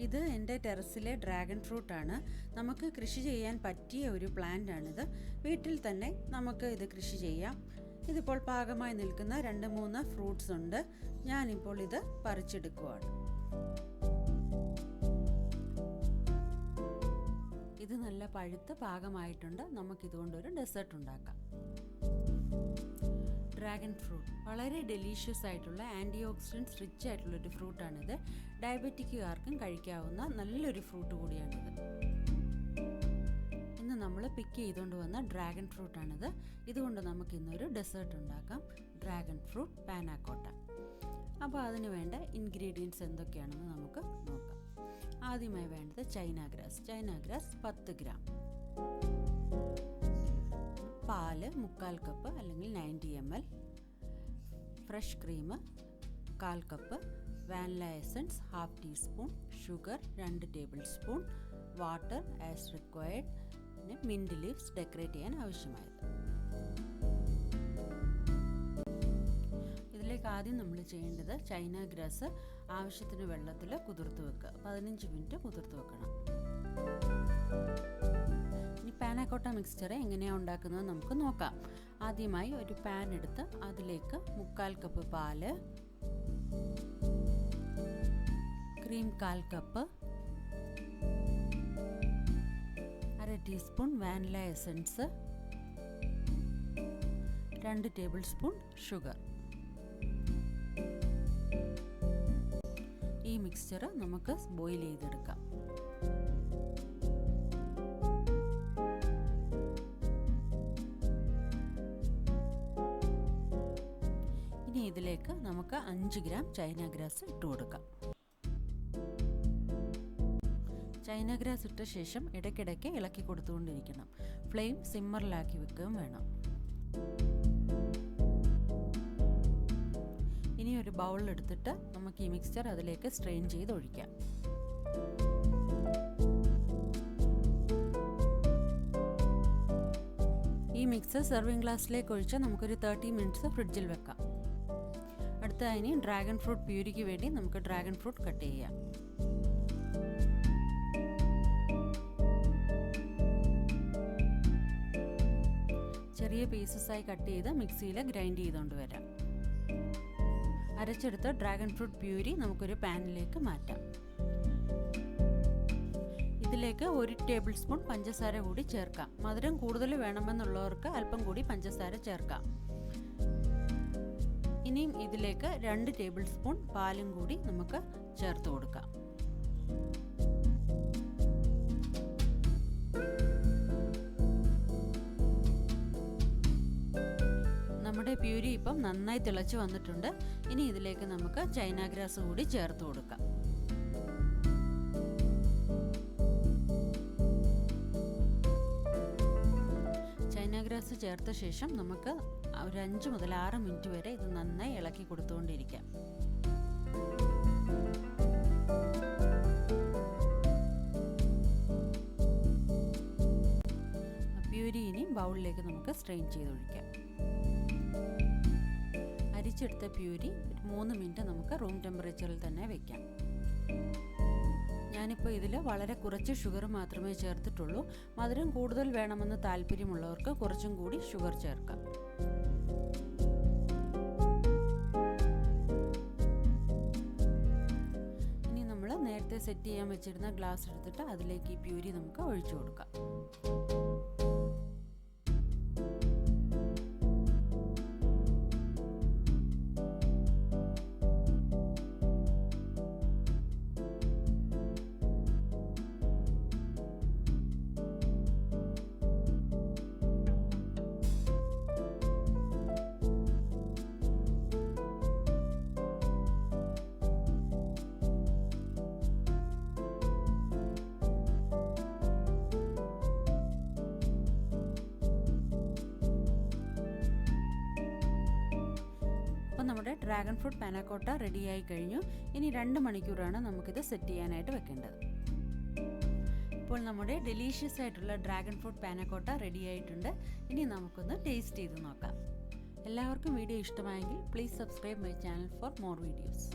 ഇത് എൻ്റെ ടെറസിലെ ഡ്രാഗൺ ഫ്രൂട്ടാണ്. നമുക്ക് കൃഷി ചെയ്യാൻ പറ്റിയ ഒരു പ്ലാന്റാണിത്. വീട്ടിൽ തന്നെ നമുക്ക് ഇത് കൃഷി ചെയ്യാം. ഇതിപ്പോൾ പാകമായി നിൽക്കുന്ന 2-3 ഫ്രൂട്ട്സ് ഉണ്ട്. ഞാനിപ്പോൾ ഇത് പറിച്ചെടുക്കുവാണ്. ഇത് നല്ല പഴുത്ത് പാകമായിട്ടുണ്ട്. നമുക്കിതുകൊണ്ടൊരു ഡെസേർട്ട് ഉണ്ടാക്കാം. ഡ്രാഗൺ ഫ്രൂട്ട് വളരെ ഡെലീഷ്യസ് ആയിട്ടുള്ള ആൻറ്റി ഓക്സിഡൻറ്റ്സ് റിച്ച് ആയിട്ടുള്ളൊരു ഫ്രൂട്ടാണിത്. ഡയബറ്റിക്കുകാർക്കും കഴിക്കാവുന്ന നല്ലൊരു ഫ്രൂട്ട് കൂടിയാണിത്. ഇന്ന് നമ്മൾ പിക്ക് ചെയ്തുകൊണ്ട് വന്ന ഡ്രാഗൺ ഫ്രൂട്ടാണിത്. ഇതുകൊണ്ട് നമുക്കിന്നൊരു ഡെസേർട്ട് ഉണ്ടാക്കാം, ഡ്രാഗൺ ഫ്രൂട്ട് പാന കോട്ട. അപ്പോൾ അതിന് വേണ്ട ഇൻഗ്രീഡിയൻറ്റ്സ് എന്തൊക്കെയാണെന്ന് നമുക്ക് നോക്കാം. ആദ്യമായി വേണ്ടത് ചൈന ഗ്രാസ് 10 ഗ്രാം, പാല് 3/4 കപ്പ് അല്ലെങ്കിൽ 90 ml, fresh cream 1/4 cup, vanilla essence 1/2 teaspoon, sugar 2 table spoon, water as required, പിന്നെ മിൻറ്റ് ലീവ്സ് ഡെക്കറേറ്റ് ചെയ്യാൻ ആവശ്യമായത്. ഇതിലേക്ക് ആദ്യം നമ്മൾ ചെയ്യേണ്ടത് ചൈന ഗ്രാസ് ആവശ്യത്തിന് വെള്ളത്തിൽ കുതിർത്ത് വെക്കുക. 15 മിനിറ്റ് കുതിർത്ത് വെക്കണം. ഇനി പാനക്കോട്ട മിക്സ്ചർ എങ്ങനെയാണ് ഉണ്ടാക്കുന്നത് നമുക്ക് നോക്കാം. ആദ്യമായി ഒരു പാൻ എടുത്ത് അതിലേക്ക് 3/4 കപ്പ് പാല്, cream 1/4 cup, 1/2 teaspoon vanilla essence, 2 table spoon sugar. ഈ മിക്സ്ചർ നമുക്ക് ബോയിൽ ചെയ്തെടുക്കാം. ഇനി ഇതിലേക്ക് നമുക്ക് 5 ഗ്രാം ചൈന ഗ്രാസ് ഇട്ട് കൊടുക്കാം. ചൈന ഗ്രാസ് ഇട്ട ശേഷം ഇടയ്ക്കിടയ്ക്ക് ഇളക്കി കൊടുത്തുകൊണ്ടിരിക്കണം. ഫ്ലെയിം സിമ്മറിലാക്കി വെക്കുകയും വേണം. ഇനി ഒരു ബൗളിലെടുത്തിട്ട് നമുക്ക് ഈ മിക്സ്ചർ അതിലേക്ക് സ്ട്രെയിൻ ചെയ്ത് ഒഴിക്കാം. ഈ മിക്സ് സെർവിങ് ഗ്ലാസ്സിലേക്ക് ഒഴിച്ച് നമുക്കൊരു 30 മിനിറ്റ്സ് ഫ്രിഡ്ജിൽ വെക്കാം. അടുത്തതിന് ഡ്രാഗൺ ഫ്രൂട്ട് പ്യൂരിക്ക് വേണ്ടി നമുക്ക് ഡ്രാഗൺ ഫ്രൂട്ട് കട്ട് ചെയ്യാം. ചെറിയ പീസസായി കട്ട് ചെയ്ത് മിക്സിയിൽ ഗ്രൈൻഡ് ചെയ്തുകൊണ്ട് വരാം. അരച്ചെടുത്ത ഡ്രാഗൺ ഫ്രൂട്ട് പ്യൂരി നമുക്കൊരു പാനിലേക്ക് മാറ്റാം. ഇതിലേക്ക് 1 ടേബിൾ സ്പൂൺ പഞ്ചസാര കൂടി ചേർക്കാം. മധുരം കൂടുതൽ വേണമെന്നുള്ളവർക്ക് അല്പം കൂടി പഞ്ചസാര ചേർക്കാം. ഇനിയും ഇതിലേക്ക് 2 ടേബിൾ സ്പൂൺ പാലും കൂടി നമുക്ക് ചേർത്ത് കൊടുക്കാം. നമ്മുടെ പ്യൂരി ഇപ്പം നന്നായി തിളച്ച് വന്നിട്ടുണ്ട്. ഇനി ഇതിലേക്ക് നമുക്ക് ചൈന ഗ്രാസ് കൂടി ചേർത്ത് കൊടുക്കാം. ചൈന ഗ്രാസ് ചേർത്ത ശേഷം നമുക്ക് ഒരു 5 മുതൽ 6 മിനിറ്റ് വരെ ഇത് നന്നായി ഇളക്കി കൊടുത്തുകൊണ്ടിരിക്കാം. പ്യൂരി ഇനി ബൗളിലേക്ക് നമുക്ക് സ്ട്രെയിൻ ചെയ്തൊഴിക്കാം. അരിച്ചെടുത്ത പ്യൂരി 3 മിനിറ്റ് നമുക്ക് റൂം ടെമ്പറേച്ചറിൽ തന്നെ വെക്കാം. ഞാനിപ്പോൾ ഇതിൽ വളരെ കുറച്ച് ഷുഗർ മാത്രമേ ചേർത്തിട്ടുള്ളൂ. മധുരം കൂടുതൽ വേണമെന്ന് താല്പര്യമുള്ളവർക്ക് കുറച്ചും കൂടി ഷുഗർ ചേർക്കാം. ഇനി നമ്മൾ നേരത്തെ സെറ്റ് ചെയ്യാൻ വെച്ചിരുന്ന ഗ്ലാസ് എടുത്തിട്ട് അതിലേക്ക് ഈ പ്യൂരി നമുക്ക് ഒഴിച്ചു കൊടുക്കാം. നമ്മുടെ ഡ്രാഗൺ ഫ്രൂട്ട് പാനക്കോട്ട റെഡിയായി കഴിഞ്ഞു. ഇനി 2 മണിക്കൂറാണ് നമുക്കിത് സെറ്റ് ചെയ്യാനായിട്ട് വെക്കേണ്ടത്. ഇപ്പോൾ നമ്മുടെ ഡെലീഷ്യസ് ആയിട്ടുള്ള ഡ്രാഗൺ ഫ്രൂട്ട് പാനക്കോട്ട റെഡി ആയിട്ടുണ്ട്. ഇനി നമുക്കൊന്ന് ടേസ്റ്റ് ചെയ്ത് നോക്കാം. എല്ലാവർക്കും വീഡിയോ ഇഷ്ടമായെങ്കിൽ please subscribe my channel for more videos.